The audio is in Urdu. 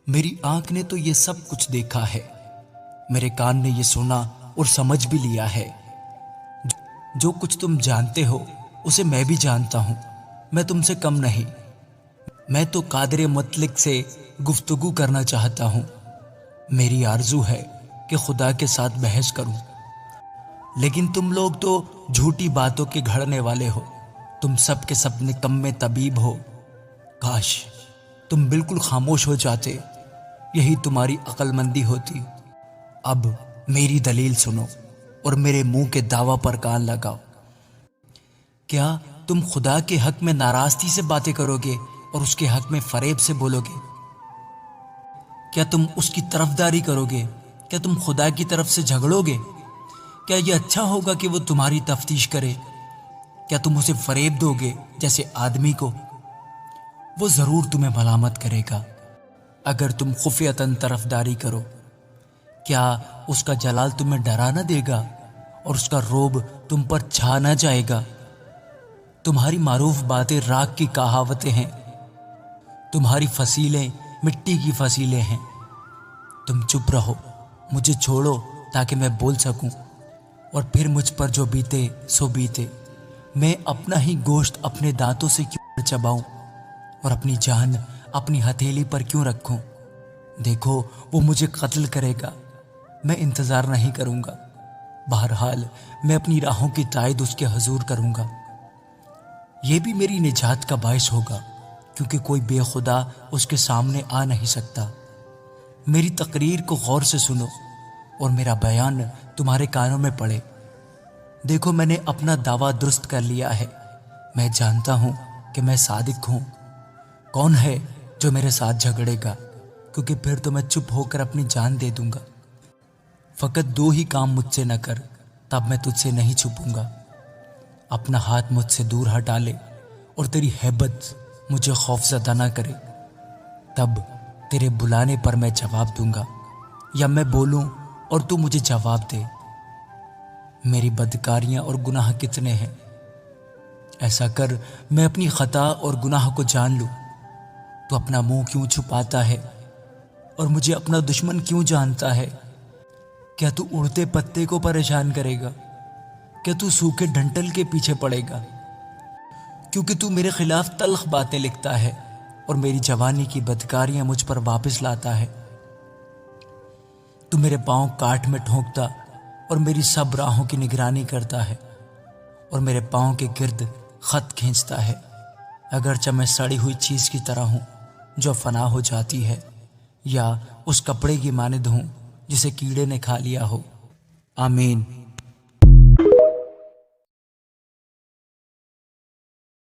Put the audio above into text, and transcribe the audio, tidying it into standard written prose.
میری آنکھ نے تو یہ سب کچھ دیکھا ہے، میرے کان نے یہ سنا اور سمجھ بھی لیا ہے۔ جو کچھ تم جانتے ہو اسے میں بھی جانتا ہوں، میں تم سے کم نہیں۔ میں تو قادر مطلق سے گفتگو کرنا چاہتا ہوں۔ میری آرزو ہے کہ خدا کے ساتھ بحث کروں، لیکن تم لوگ تو جھوٹی باتوں کے گھڑنے والے ہو، تم سب کے سب نکمے طبیب ہو۔ کاش تم بالکل خاموش ہو جاتے، یہی تمہاری عقل مندی ہوتی۔ اب میری دلیل سنو اور میرے منہ کے دعویٰ پر کان لگاؤ۔ کیا تم خدا کے حق میں ناراستی سے باتیں کرو گے اور اس کے حق میں فریب سے بولو گے؟ کیا تم اس کی طرفداری کرو گے؟ کیا تم خدا کی طرف سے جھگڑو گے؟ کیا یہ اچھا ہوگا کہ وہ تمہاری تفتیش کرے؟ کیا تم اسے فریب دو گے جیسے آدمی کو؟ وہ ضرور تمہیں ملامت کرے گا اگر تم خفیتاً طرفداری کرو۔ کیا اس کا جلال تمہیں ڈرا نہ دے گا اور اس کا روب تم پر چھا نہ جائے گا؟ تمہاری معروف باتیں راگ کی کہاوتیں ہیں، تمہاری فصیلیں مٹی کی فصیلیں ہیں۔ تم چپ رہو، مجھے چھوڑو تاکہ میں بول سکوں، اور پھر مجھ پر جو بیتے سو بیتے۔ میں اپنا ہی گوشت اپنے دانتوں سے کیوں چباؤں اور اپنی جان اپنی ہتھیلی پر کیوں رکھوں؟ دیکھو وہ مجھے قتل کرے گا، میں انتظار نہیں کروں گا۔ بہرحال میں اپنی راہوں کی تائید اس کے حضور کروں گا۔ یہ بھی میری نجات کا باعث ہوگا، کیونکہ کوئی بے خدا اس کے سامنے آ نہیں سکتا۔ میری تقریر کو غور سے سنو اور میرا بیان تمہارے کانوں میں پڑے۔ دیکھو میں نے اپنا دعویٰ درست کر لیا ہے، میں جانتا ہوں کہ میں صادق ہوں۔ کون ہے جو میرے ساتھ جھگڑے گا؟ کیونکہ پھر تو میں چپ ہو کر اپنی جان دے دوں گا۔ فقط دو ہی کام مجھ سے نہ کر، تب میں تجھ سے نہیں چھپوں گا۔ اپنا ہاتھ مجھ سے دور ہٹا لے اور تیری ہیبت مجھے خوف زدہ نہ کرے، تب تیرے بلانے پر میں جواب دوں گا، یا میں بولوں اور تو مجھے جواب دے۔ میری بدکاریاں اور گناہ کتنے ہیں، ایسا کر میں اپنی خطا اور گناہ کو جان لوں۔ تو اپنا منہ کیوں چھپاتا ہے اور مجھے اپنا دشمن کیوں جانتا ہے؟ کیا تو اڑتے پتے کو پریشان کرے گا؟ کیا تو سوکھے ڈنٹل کے پیچھے پڑے گا؟ کیونکہ تو میرے خلاف تلخ باتیں لکھتا ہے اور میری جوانی کی بدکاریاں مجھ پر واپس لاتا ہے۔ تو میرے پاؤں کاٹ میں ٹھونکتا اور میری سب راہوں کی نگرانی کرتا ہے، اور میرے پاؤں کے گرد خط کھینچتا ہے، اگرچہ میں سڑی ہوئی چیز کی طرح ہوں جو فنا ہو جاتی ہے، یا اس کپڑے کی مانند ہوں جسے کیڑے نے کھا لیا ہو۔ آمین۔